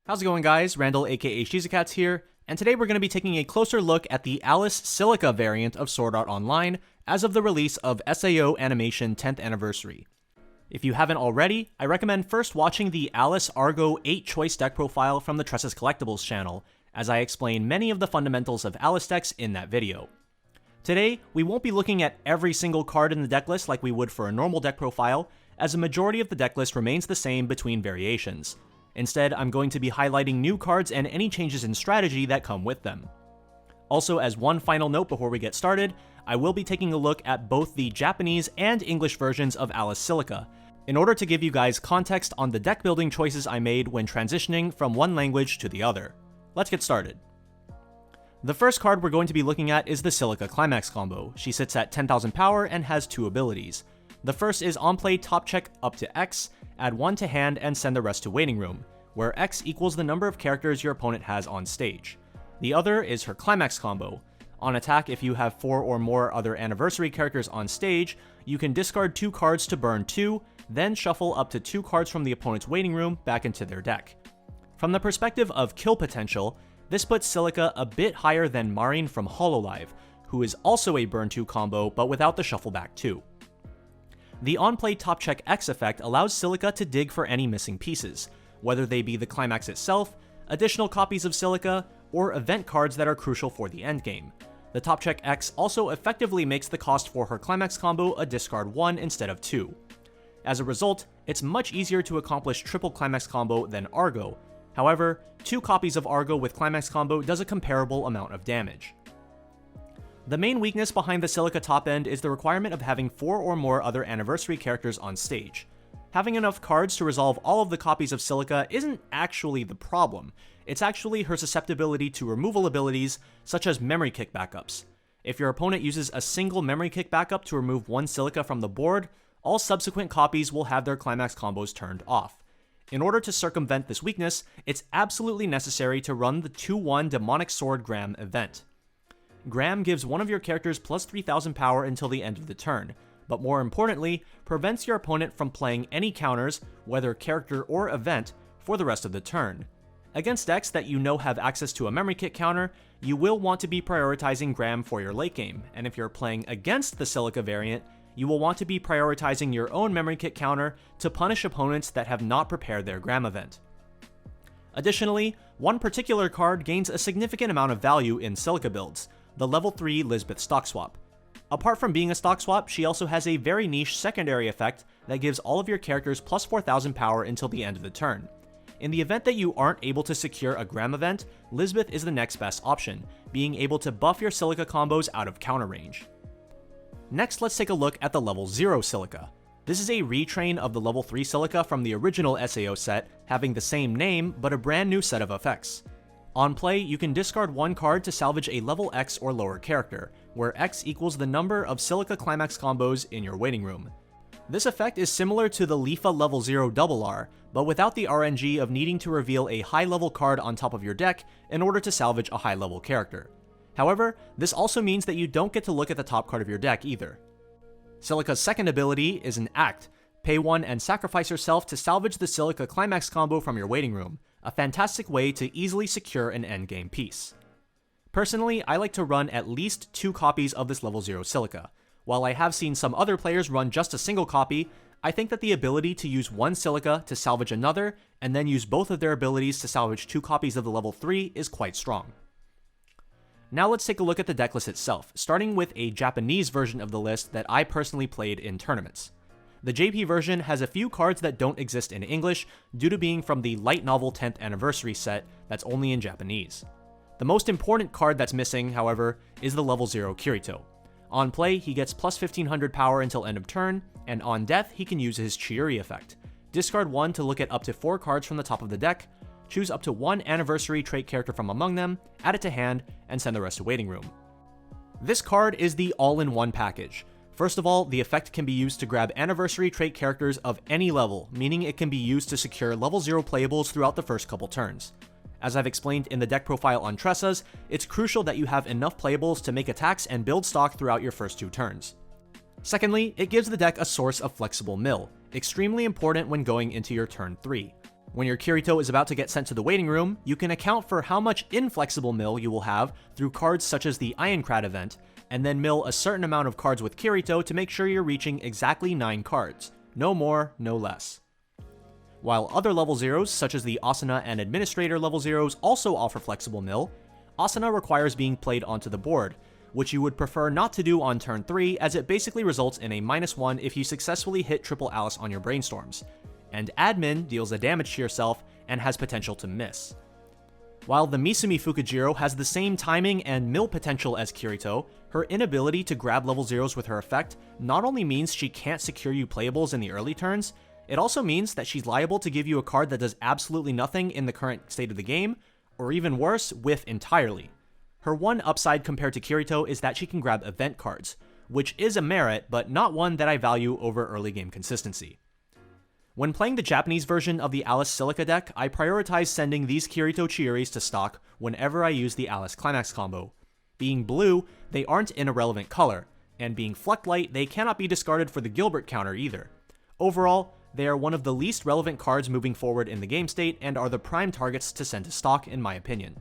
How's it going, guys? Randall aka Shizakats here, and today we're going to be taking a closer look at the Alice Silica variant of Sword Art Online as of the release of SAO Animation 10th Anniversary. If you haven't already, I recommend first watching the Alice Argo 8 choice deck profile from the Tressa's Collectibles channel, as I explain many of the fundamentals of Alice decks in that video. Today, we won't be looking at every single card in the deck list like we would for a normal deck profile, as a majority of the deck list remains the same between variations. Instead, I'm going to be highlighting new cards and any changes in strategy that come with them. Also, as one final note before we get started, I will be taking a look at both the Japanese and English versions of Alice Silica, in order to give you guys context on the deck building choices I made when transitioning from one language to the other. Let's get started. The first card we're going to be looking at is the Silica Climax combo. She sits at 10,000 power and has two abilities. The first is on play top check up to X, add 1 to hand and send the rest to waiting room, where X equals the number of characters your opponent has on stage. The other is her Climax combo. On attack, if you have 4 or more other anniversary characters on stage, you can discard 2 cards to burn 2, then shuffle up to 2 cards from the opponent's waiting room back into their deck. From the perspective of kill potential, this puts Silica a bit higher than Marin from Hololive, who is also a burn 2 combo but without the shuffle back 2. The on-play top check X effect allows Silica to dig for any missing pieces, whether they be the climax itself, additional copies of Silica, or event cards that are crucial for the endgame. The top check X also effectively makes the cost for her climax combo a discard 1 instead of 2. As a result, it's much easier to accomplish triple climax combo than Argo. However, 2 copies of Argo with climax combo does a comparable amount of damage. The main weakness behind the Silica top end is the requirement of having 4 or more other anniversary characters on stage. Having enough cards to resolve all of the copies of Silica isn't actually the problem, it's actually her susceptibility to removal abilities such as memory kick backups. If your opponent uses a single memory kick backup to remove 1 Silica from the board, all subsequent copies will have their climax combos turned off. In order to circumvent this weakness, it's absolutely necessary to run the 2-1 Demonic Sword Graham event. Graham gives one of your characters plus 3000 power until the end of the turn, but more importantly, prevents your opponent from playing any counters, whether character or event, for the rest of the turn. Against decks that you know have access to a memory kick counter, you will want to be prioritizing Graham for your late game, and if you're playing against the Silica variant, you will want to be prioritizing your own memory kick counter to punish opponents that have not prepared their Graham event. Additionally, one particular card gains a significant amount of value in Silica builds, the level 3 Lisbeth stock swap. Apart from being a stock swap, she also has a very niche secondary effect that gives all of your characters plus 4000 power until the end of the turn. In the event that you aren't able to secure a Graham event, Lisbeth is the next best option, being able to buff your Silica combos out of counter range. Next, let's take a look at the level 0 Silica. This is a retrain of the level 3 Silica from the original SAO set, having the same name but a brand new set of effects. On play, you can discard 1 card to salvage a level X or lower character, where X equals the number of Silica Climax combos in your waiting room. This effect is similar to the Lifa level 0 RR, but without the RNG of needing to reveal a high level card on top of your deck in order to salvage a high level character. However, this also means that you don't get to look at the top card of your deck either. Silica's second ability is an Act. Pay 1 and sacrifice yourself to salvage the Silica Climax combo from your waiting room, a fantastic way to easily secure an endgame piece. Personally, I like to run at least 2 copies of this level 0 Silica. While I have seen some other players run just a single copy, I think that the ability to use 1 Silica to salvage another, and then use both of their abilities to salvage 2 copies of the level 3 is quite strong. Now let's take a look at the decklist itself, starting with a Japanese version of the list that I personally played in tournaments. The JP version has a few cards that don't exist in English due to being from the light novel 10th anniversary set that's only in Japanese. The most important card that's missing, however, is the level 0 Kirito. On play, he gets plus 1500 power until end of turn, and on death, he can use his Chiuri effect. Discard 1 to look at up to 4 cards from the top of the deck, choose up to 1 anniversary trait character from among them, add it to hand, and send the rest to waiting room. This card is the all-in-one package. First of all, the effect can be used to grab anniversary trait characters of any level, meaning it can be used to secure level 0 playables throughout the first couple turns. As I've explained in the deck profile on Tressa's, it's crucial that you have enough playables to make attacks and build stock throughout your first 2 turns. Secondly, it gives the deck a source of flexible mill, extremely important when going into your turn 3. When your Kirito is about to get sent to the waiting room, you can account for how much inflexible mill you will have through cards such as the Ironclad event, and then mill a certain amount of cards with Kirito to make sure you're reaching exactly 9 cards. No more, no less. While other level 0s, such as the Asuna and Administrator level 0s, also offer flexible mill, Asuna requires being played onto the board, which you would prefer not to do on turn 3 as it basically results in a -1 if you successfully hit Triple Alice on your brainstorms, and Admin deals a damage to yourself and has potential to miss. While the Misumi Fukujiro has the same timing and mill potential as Kirito, her inability to grab level 0s with her effect not only means she can't secure you playables in the early turns, it also means that she's liable to give you a card that does absolutely nothing in the current state of the game, or even worse, whiff entirely. Her one upside compared to Kirito is that she can grab event cards, which is a merit, but not one that I value over early game consistency. When playing the Japanese version of the Alice Silica deck, I prioritize sending these Kirito Chiuris to stock whenever I use the Alice Climax combo. Being blue, they aren't an irrelevant color, and being Flecklight, they cannot be discarded for the Gilbert counter either. Overall, they are one of the least relevant cards moving forward in the game state and are the prime targets to send to stock in my opinion.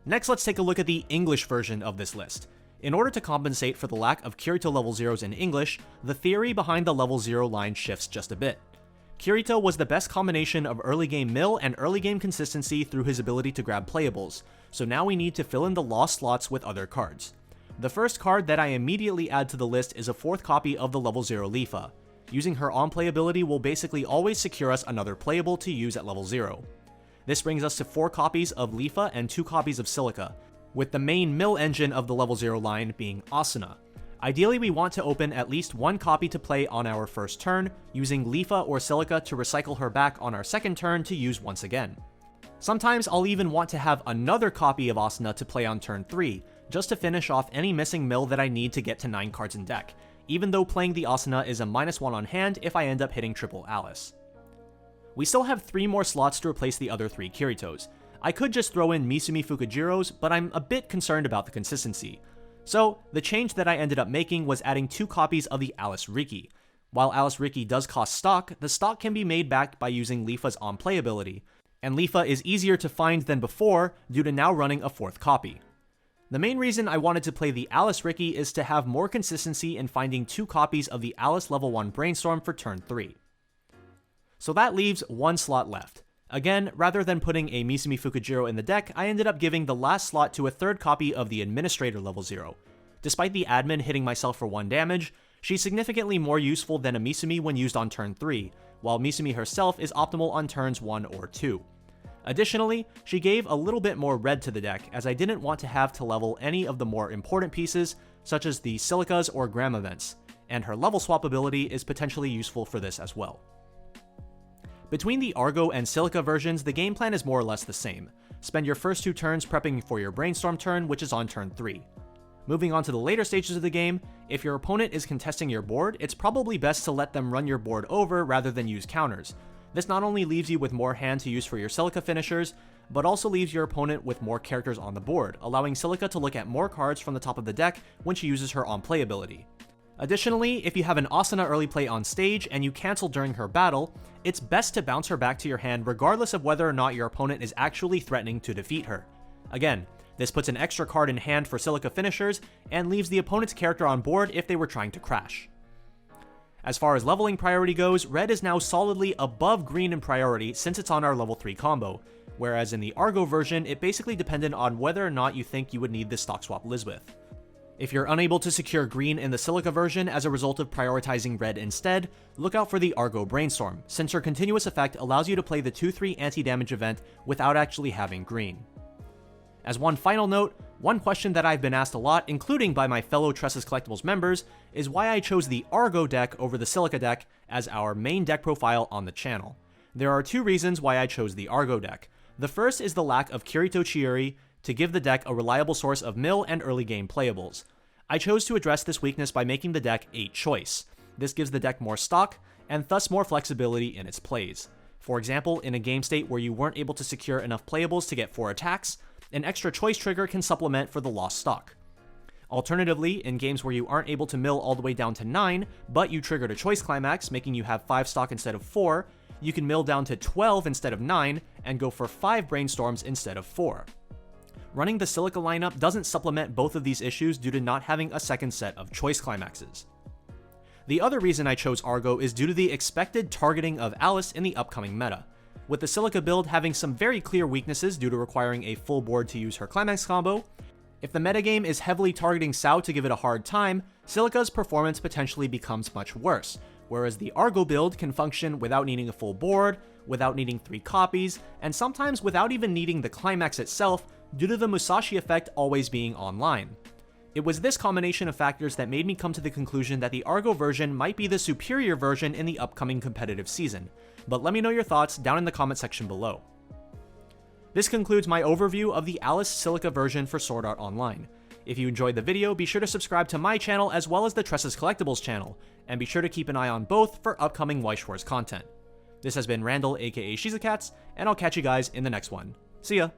Next, let's take a look at the English version of this list. In order to compensate for the lack of Kirito level 0s in English, the theory behind the level 0 line shifts just a bit. Kirito was the best combination of early game mill and early game consistency through his ability to grab playables, so now we need to fill in the lost slots with other cards. The first card that I immediately add to the list is a 4th copy of the level 0 Lifa. Using her on-play ability will basically always secure us another playable to use at level 0. This brings us to 4 copies of Lifa and 2 copies of Silica, with the main mill engine of the level 0 line being Asuna. Ideally, we want to open at least 1 copy to play on our first turn, using Lifa or Silica to recycle her back on our second turn to use once again. Sometimes I'll even want to have another copy of Asuna to play on turn 3, just to finish off any missing mill that I need to get to 9 cards in deck, even though playing the Asuna is a -1 on hand if I end up hitting Triple Alice. We still have 3 more slots to replace the other 3 Kiritos. I could just throw in Misumi Fukujiros, but I'm a bit concerned about the consistency. So, the change that I ended up making was adding 2 copies of the Alice Riki. While Alice Riki does cost stock, the stock can be made back by using Lifa's on-play ability, and Lifa is easier to find than before due to now running a 4th copy. The main reason I wanted to play the Alice Riki is to have more consistency in finding 2 copies of the Alice level 1 Brainstorm for turn 3. So that leaves 1 slot left. Again, rather than putting a Misumi Fukujiro in the deck, I ended up giving the last slot to a 3rd copy of the Administrator level 0. Despite the admin hitting myself for 1 damage, she's significantly more useful than a Misumi when used on turn 3, while Misumi herself is optimal on turns 1 or 2. Additionally, she gave a little bit more red to the deck, as I didn't want to have to level any of the more important pieces, such as the Silicas or Gram events, and her level swap ability is potentially useful for this as well. Between the Argo and Silica versions, the game plan is more or less the same. Spend your first 2 turns prepping for your Brainstorm turn, which is on turn 3. Moving on to the later stages of the game, if your opponent is contesting your board, it's probably best to let them run your board over rather than use counters. This not only leaves you with more hand to use for your Silica finishers, but also leaves your opponent with more characters on the board, allowing Silica to look at more cards from the top of the deck when she uses her on-play ability. Additionally, if you have an Asuna early play on stage and you cancel during her battle, it's best to bounce her back to your hand regardless of whether or not your opponent is actually threatening to defeat her. Again, this puts an extra card in hand for Silica finishers and leaves the opponent's character on board if they were trying to crash. As far as leveling priority goes, red is now solidly above green in priority since it's on our level 3 combo, whereas in the Argo version, it basically depended on whether or not you think you would need this stock swap Lisbeth. If you're unable to secure green in the Silica version as a result of prioritizing red instead, look out for the Argo Brainstorm, since her continuous effect allows you to play the 2-3 anti-damage event without actually having green. As one final note, one question that I've been asked a lot, including by my fellow Tressa's Collectibles members, is why I chose the Argo deck over the Silica deck as our main deck profile on the channel. There are 2 reasons why I chose the Argo deck. The first is the lack of Kirito Chiuri to give the deck a reliable source of mill and early game playables. I chose to address this weakness by making the deck a choice. This gives the deck more stock, and thus more flexibility in its plays. For example, in a game state where you weren't able to secure enough playables to get 4 attacks, an extra choice trigger can supplement for the lost stock. Alternatively, in games where you aren't able to mill all the way down to 9, but you triggered a choice climax, making you have 5 stock instead of 4, you can mill down to 12 instead of 9 and go for 5 brainstorms instead of 4. Running the Silica lineup doesn't supplement both of these issues due to not having a second set of choice climaxes. The other reason I chose Argo is due to the expected targeting of Alice in the upcoming meta, with the Silica build having some very clear weaknesses due to requiring a full board to use her climax combo. If the metagame is heavily targeting SAO to give it a hard time, Silica's performance potentially becomes much worse, whereas the Argo build can function without needing a full board, without needing 3 copies, and sometimes without even needing the climax itself due to the Musashi effect always being online. It was this combination of factors that made me come to the conclusion that the Argo version might be the superior version in the upcoming competitive season, but let me know your thoughts down in the comment section below. This concludes my overview of the Alice Silica version for Sword Art Online. If you enjoyed the video, be sure to subscribe to my channel as well as the Tressa's Collectibles channel, and be sure to keep an eye on both for upcoming Weiss Schwarz content. This has been Randall aka Shizakats, and I'll catch you guys in the next one. See ya!